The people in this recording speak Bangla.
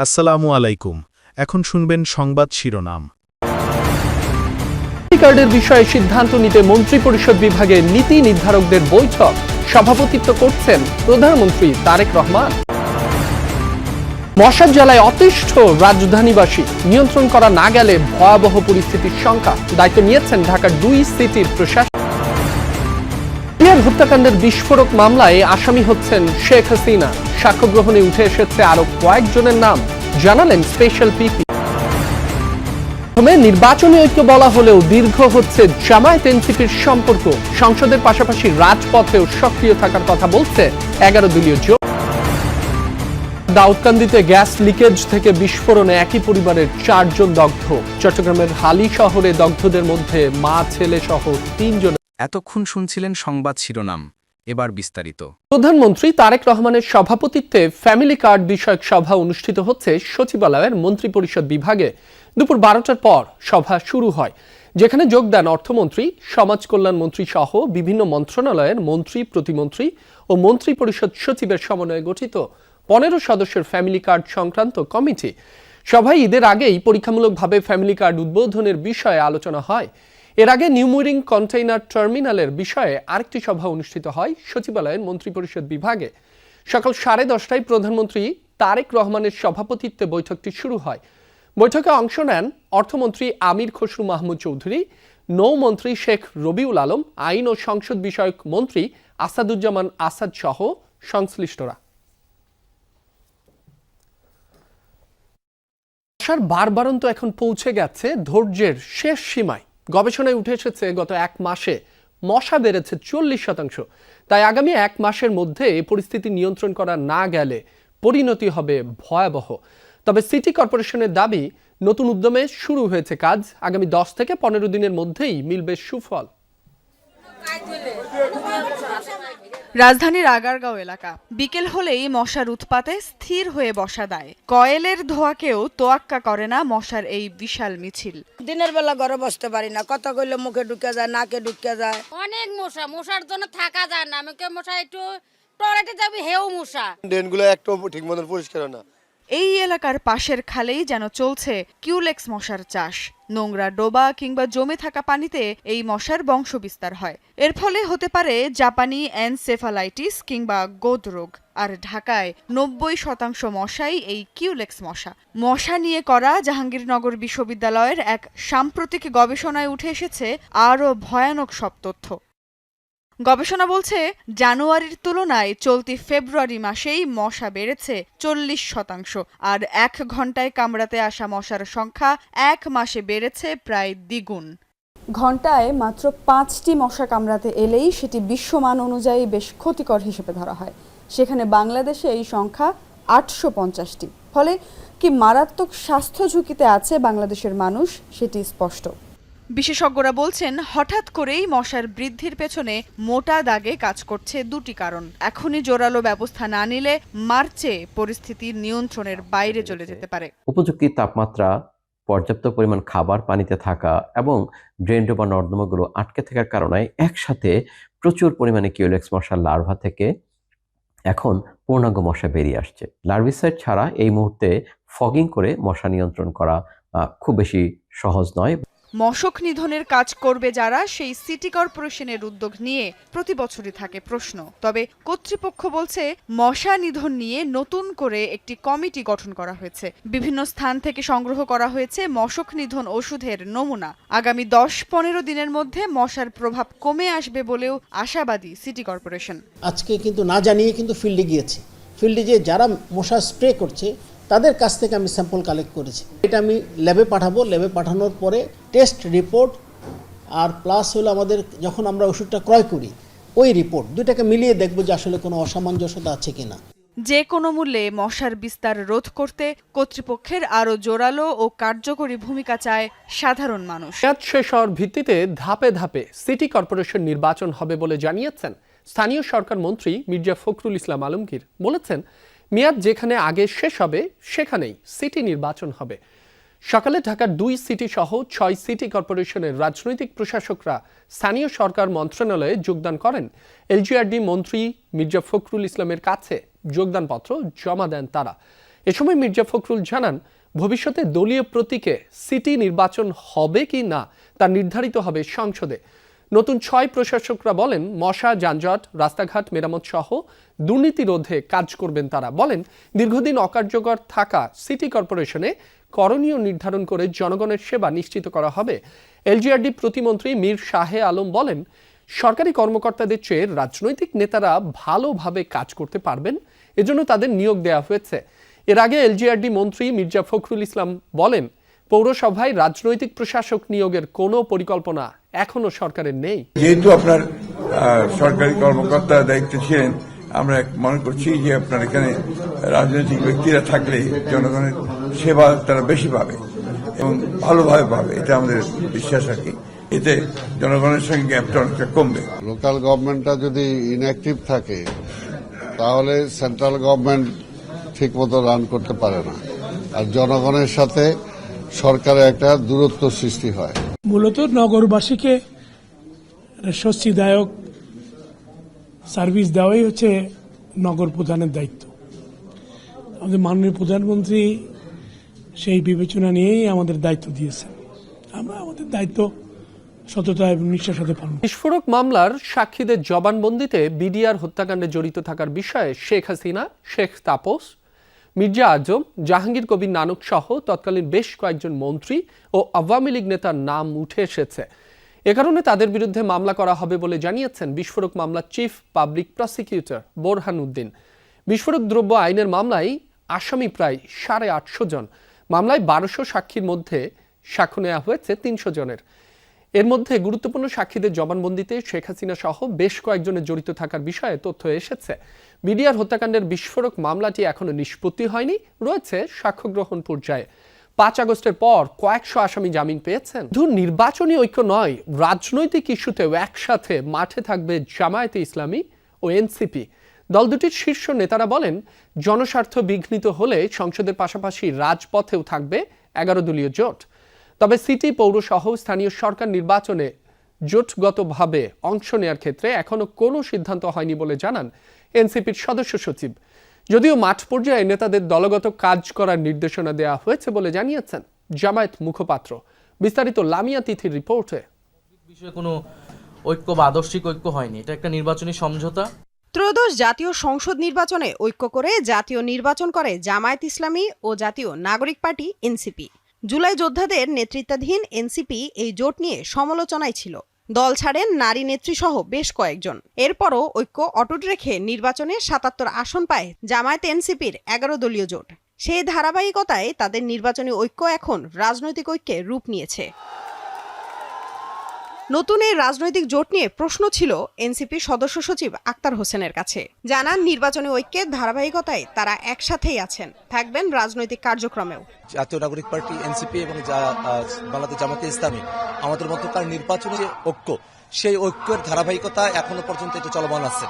আসসালামু আলাইকুম। এখন শুনবেন সংবাদ শিরোনাম। কার্ডের বিষয়ে সিদ্ধান্ত নিতে মন্ত্রিপরিষদ বিভাগে নীতি নির্ধারকদের বৈঠক সভাপতিত্ব করছেন প্রধানমন্ত্রী তারেক রহমান। মশার জ্বালায় অতিষ্ঠ রাজধানীবাসী, নিয়ন্ত্রণ করা না গেলে ভয়াবহ পরিস্থিতির শঙ্কা। দায়িত্ব নিয়েছেন ঢাকার 2 সিটির প্রশাসক। হত্যাকাণ্ডের বিস্ফোরক মামলায় আসামি হচ্ছেন শেখ হাসিনা। সাক্ষ্য গ্রহণে উঠে এসেছে আরো কয়েকজনের নাম, জানালেন স্পেশাল পিপি। নির্বাচনী ঐক্য বলা হলেও দীর্ঘ হচ্ছে জামায়াত এনসিপির সম্পর্ক। সংসদের পাশাপাশি রাজপথেও সক্রিয় থাকার কথা বলছে 11 দলীয় জোট। দাউদকান্দিতে গ্যাস লিকেজ থেকে বিস্ফোরণে একই পরিবারের 4 জন দগ্ধ। চট্টগ্রামের হালি শহরে দগ্ধদের মধ্যে মা ছেলে সহ 3 জন। এতক্ষণ শুনছিলেন সংবাদ শিরোনাম, এবার বিস্তারিত। প্রধানমন্ত্রী তারেক রহমানের সভাপতিত্বে ফ্যামিলি কার্ড বিষয়ক সভা অনুষ্ঠিত হচ্ছে সচিবালয়ের মন্ত্রিপরিষদ বিভাগে। দুপুর 12টার পর সভা শুরু হয়, যেখানে যোগ দেন অর্থমন্ত্রী, সমাজ কল্যাণ মন্ত্রী সহ বিভিন্ন মন্ত্রণালয়ের মন্ত্রী, প্রতিমন্ত্রী ও মন্ত্রিপরিষদ সচিবের সমন্বয়ে গঠিত 15 সদস্যের ফ্যামিলি কার্ড সংক্রান্ত কমিটি। সভায় ঈদের আগেই পরীক্ষামূলকভাবে ফ্যামিলি কার্ড উদ্বোধনের বিষয়ে আলোচনা হয়। এর আগে নিউমুরিং কন্টেইনার টার্মিনালের বিষয়ে আরেকটি সভা অনুষ্ঠিত হয় সচিবালয়ের মন্ত্রিপরিষদ বিভাগে। সকাল 10:30টায় প্রধানমন্ত্রী তারেক রহমানের সভাপতিত্বে বৈঠকটি শুরু হয়। বৈঠকে অংশ নেন অর্থমন্ত্রী আমির খসরু মাহমুদ চৌধুরী, নৌমন্ত্রী শেখ রবিউল আলম, আইন ও সংসদ বিষয়ক মন্ত্রী আসাদুজ্জামান আসাদ সহ সংশ্লিষ্টরা। মশার বারবারন্ত এখন পৌঁছে গেছে ধৈর্যের শেষ সীমায়। গবেষণায় উঠে এসেছে গত 1 মাসে মশা বেড়েছে 40%। তাই আগামী 1 মাসের মধ্যে এই পরিস্থিতি নিয়ন্ত্রণ করা না গেলে পরিণতি হবে ভয়াবহ। তবে সিটি কর্পোরেশনের দাবি, নতুন উদ্যমে শুরু হয়েছে কাজ। আগামী 10 থেকে 15 দিনের মধ্যেই মিলবে সুফল। রাজধানীর আগারগাঁও এলাকা বিকেল হলেই মশার উৎপাতে স্থির হয়ে বসা দেয়। কয়েলের ধোঁয়াকেও তোয়াক্কা করে না মশার এই বিশাল মিছিল। দিনের বেলা ঘরে বসতে পারি না, কথা কইলে মুখে ঢুকে যায়, নাকে ঢুকে যায়। অনেক মশার জন্য থাকা যায় না। আমাকে মশা একটু টয়লেটে যাবি, হেও মশা। ড্রেনগুলো একটু ঠিক মতন পরিষ্কার না। এই এলাকার পাশের খালেই যেন চলছে কিউলেক্স মশার চাষ। নোংরা ডোবা কিংবা জমে থাকা পানিতে এই মশার বংশ বিস্তার হয়। এর ফলে হতে পারে জাপানি এনসেফালাইটিস কিংবা গোদ রোগ। আর ঢাকায় 90% মশাই এই কিউলেক্স মশা। মশা নিয়ে করা জাহাঙ্গীরনগর বিশ্ববিদ্যালয়ের এক সাম্প্রতিক গবেষণায় উঠে এসেছে আরও ভয়ানক সব তথ্য। গবেষণা বলছে, জানুয়ারির তুলনায় চলতি ফেব্রুয়ারি মাসেই মশা বেড়েছে 40%। আর 1 ঘন্টায় কামড়াতে আসা মশার সংখ্যা 1 মাসে বেড়েছে প্রায় দ্বিগুণ। ঘন্টায় মাত্র 5টি মশা কামড়াতে এলেই সেটি বিশ্বমান অনুযায়ী বেশ ক্ষতিকর হিসেবে ধরা হয়। সেখানে বাংলাদেশে এই সংখ্যা 850টি। ফলে কি মারাত্মক স্বাস্থ্য ঝুঁকিতে আছে বাংলাদেশের মানুষ, সেটি স্পষ্ট। বিশেষজ্ঞরা বলছেন, হঠাৎ করেই মশার বৃদ্ধির পেছনে মোটা দাগে কাজ করছে 2টি কারণ। এখনই জোরালো ব্যবস্থা না নিলে মার্চে পরিস্থিতি নিয়ন্ত্রণের বাইরে চলে যেতে পারে। উপযুক্ত তাপমাত্রা, পর্যাপ্ত পরিমাণ খাবার পানিতে থাকা এবং ড্রেন বা নর্দমাগুলো আটকে থাকার কারণে একসাথে প্রচুর পরিমাণে কিউলেক্স মশার লার্ভা থেকে এখন পূর্ণাঙ্গ মশা বেরিয়ে আসছে। লার্ভিসাইড ছাড়া এই মুহূর্তে ফগিং করে মশা নিয়ন্ত্রণ করা খুব বেশি সহজ নয়। মশক নিধনের কাজ করবে যারা, সেই সিটি কর্পোরেশনের উদ্যোগ নিয়ে প্রতি বছরই থাকে প্রশ্ন। তবে কর্তৃপক্ষ বলছে, মশা নিধন নিয়ে নতুন করে একটি কমিটি গঠন করা হয়েছে। বিভিন্ন স্থান থেকে সংগ্রহ করা হয়েছে মশক নিধন ওষুধের নমুনা। আগামী 10-15 দিনের মধ্যে মশার প্রভাব কমে আসবে বলেও আশাবাদী সিটি কর্পোরেশন। আজকে কিন্তু না জানিয়ে কিন্তু ফিল্ডে গিয়েছি। ফিল্ডে যে যারা মশা স্প্রে করছে তাদের কাছ থেকে আমি স্যাম্পল কালেক্ট করেছি। এটা আমি ল্যাবে পাঠাবো। ল্যাবে পাঠানোর পরে টেস্ট রিপোর্ট আর প্লাস হলো আমাদের যখন আমরা ওষুধটা ক্রয় করি ওই রিপোর্ট, দুটাকে মিলিয়ে দেখবো যে আসলে কোনো অসামঞ্জস্যতা আছে কিনা। যে কোনো মূল্যে মশার বিস্তার রোধ করতে কর্তৃপক্ষের আরও জোরালো ও কার্যকরী ভূমিকা চায় সাধারণ মানুষ। মেয়াদ শেষ হওয়ার ভিত্তিতে ধাপে ধাপে সিটি কর্পোরেশন নির্বাচন হবে বলে জানিয়েছেন স্থানীয় সরকার মন্ত্রী মির্জা ফখরুল ইসলাম আলমগীর। বলেছেন, মেয়াদ যেখানে আগে শেষ হবে সেখানেই সিটি নির্বাচন হবে। সকালে ঢাকার 2 সিটি সহ 6 সিটি কর্পোরেশনের রাজনৈতিক প্রশাসকরা স্থানীয় সরকার মন্ত্রণালয়ে যোগদান করেন। এলজিআরডি মন্ত্রী মির্জা ফখরুল ইসলামের কাছে যোগদানপত্র জমা দেন তারা। এ সময় মির্জা ফখরুল জানান, ভবিষ্যতে দলীয় প্রতীকে সিটি নির্বাচন হবে কি না তা নির্ধারিত হবে সংসদে। নতুন 6 প্রশাসকরা বলেন, মশা, যানজট, রাস্তাঘাট মেরামত সহ দুর্নীতি রোধে কাজ করবেন তারা। বলেন, দীর্ঘদিন অকার্যকর থাকা সিটি কর্পোরেশনে করণীয় নির্ধারণ করে জনগণের সেবা নিশ্চিত করা হবে। এলজিআরডি প্রতিমন্ত্রী মীর শাহে আলম বলেন, সরকারি কর্মকর্তাদের চেয়ে রাজনৈতিক নেতারা ভালোভাবে কাজ করতে পারবেন, এজন্য তাদের নিয়োগ দেওয়া হয়েছে। এর আগে এলজিআরডি মন্ত্রী মির্জা ফখরুল ইসলাম বলেন, পৌরসভায় রাজনৈতিক প্রশাসক নিয়োগের কোনো পরিকল্পনা এখনো সরকারের নেই। যেহেতু আপনার সরকারি কর্মকর্তা দায়িত্ব ছিলেন, আমরা মনে করছি যে আপনার এখানে রাজনৈতিক ব্যক্তিরা থাকলে জনগণের সেবা তারা বেশি পাবে এবং ভালোভাবে পাবে, এটা আমাদের বিশ্বাস রাখি। এতে জনগণের সঙ্গে গ্যাপটা অনেকটা কমবে। লোকাল গভর্নমেন্টটা যদি ইনঅ্যাক্টিভ থাকে তাহলে সেন্ট্রাল গভর্নমেন্ট ঠিক মতো রান করতে পারে না, আর জনগণের সাথে সরকারের একটা দূরত্ব সৃষ্টি হয়। মূলত নগরবাসীকে স্বস্তিদায়ক সার্ভিস দেওয়াই হচ্ছে নগর প্রধানের দায়িত্ব। আমাদের মাননীয় প্রধানমন্ত্রী সেই বিবেচনা নিয়েই আমাদের দায়িত্ব দিয়েছেন। আমরা আমাদের দায়িত্ব সততা এবং নিষ্ঠার সাথে পালন। বিস্ফোরক মামলার সাক্ষীদের জবানবন্দিতে বিডিআর হত্যাকাণ্ডে জড়িত থাকার বিষয়ে শেখ হাসিনা, শেখ তাপস, মির্জা আজম, জাহাঙ্গীর কবির নানক সহ তৎকালীন বেশ কয়েকজন মন্ত্রী ও আওয়ামী লীগ নেতার নাম উঠে এসেছে। এ কারণে তাদের বিরুদ্ধে মামলা করা হবে বলে জানিয়েছেন বিস্ফোরক মামলার chief public prosecutor Borhan Uddin. বিস্ফোরক দ্রব্য আইনের মামলায় আসামি প্রায় 850 জন। মামলায় 1200 সাক্ষীর মধ্যে সাক্ষ্য নেওয়া হয়েছে 300 জনের। এর মধ্যে গুরুত্বপূর্ণ সাক্ষীদের জবানবন্দিতে শেখ হাসিনা সহ বেশ কয়েকজনের জড়িত থাকার বিষয়ে তথ্য এসেছে। বিডিআর হত্যাকাণ্ডের বিস্ফোরক মামলাটি এখনো নিষ্পত্তি হয়নি, রয়েছে সাক্ষ্য গ্রহণ পর্যায়ে। 5 আগস্টের পর কয়েকশো আসামি জামিন পেয়েছেন। শুধু নির্বাচনী ঐক্য নয়, রাজনৈতিক ইস্যুতেও একসাথে মাঠে থাকবে জামায়াতে ইসলামী ও এনসিপি। দল দুটির শীর্ষ নেতারা বলেন, জনস্বার্থ বিঘ্নিত হলে সংসদের পাশাপাশি রাজপথেও থাকবে 11 দলীয় জোট। তবে সিটি, পৌরসহ স্থানীয় সরকার নির্বাচনে জোটগতভাবে অংশ নেওয়ার ক্ষেত্রে এখনো কোনো সিদ্ধান্ত হয়নি বলে জানান এনসিপির সদস্য সচিব। যদিও মাঠ পর্যায়ে নেতাদের দলগত কাজ করার নির্দেশনা দেওয়া হয়েছে বলে জানিয়েছেন জামায়াত মুখপাত্র। বিস্তারিত লামিয়া তিথির রিপোর্টে। বিষয়ে কোনো ঐক্য বা আদর্শিক ঐক্য হয়নি, এটা একটা নির্বাচনী সমঝোতা। ত্রয়োদশ জাতীয় সংসদ নির্বাচনে ঐক্য করে জাতীয় নির্বাচন করে জামায়াত ইসলামী ও জাতীয় নাগরিক পার্টি এনসিপি। জুলাই যোদ্ধাদের নেতৃত্বাধীন এনসিপি এই জোট নিয়ে সমালোচনায় ছিল। দল ছাড়েন নারী নেত্রী সহ বেশ কয়েকজন। এরপরও ঐক্য অটুট রেখে নির্বাচনে 77 আসন পায় জামায়াত এনসিপির 11 দলীয় জোট। সেই ধারাবাহিকতায় তাদের নির্বাচনী ঐক্য এখন রাজনৈতিক ঐক্যে রূপ নিয়েছে। নতুন এই রাজনৈতিক জোট নিয়ে প্রশ্ন ছিল এনসিপির সদস্য সচিব আক্তার হোসেনের কাছে। জানান, নির্বাচনী ঐক্যের ধারাবাহিকতায় তারা একসাথেই আছেন, থাকবেন রাজনৈতিক কার্যক্রমেও। জাতীয় নাগরিক পার্টি এনসিপি এবং বাংলাদেশ জামায়াতে ইসলামী আমাদের মধ্যকার নির্বাচনী যে ঐক্য, সেই ঐক্যের ধারাবাহিকতা এখনো পর্যন্ত এটা চলমান আছে।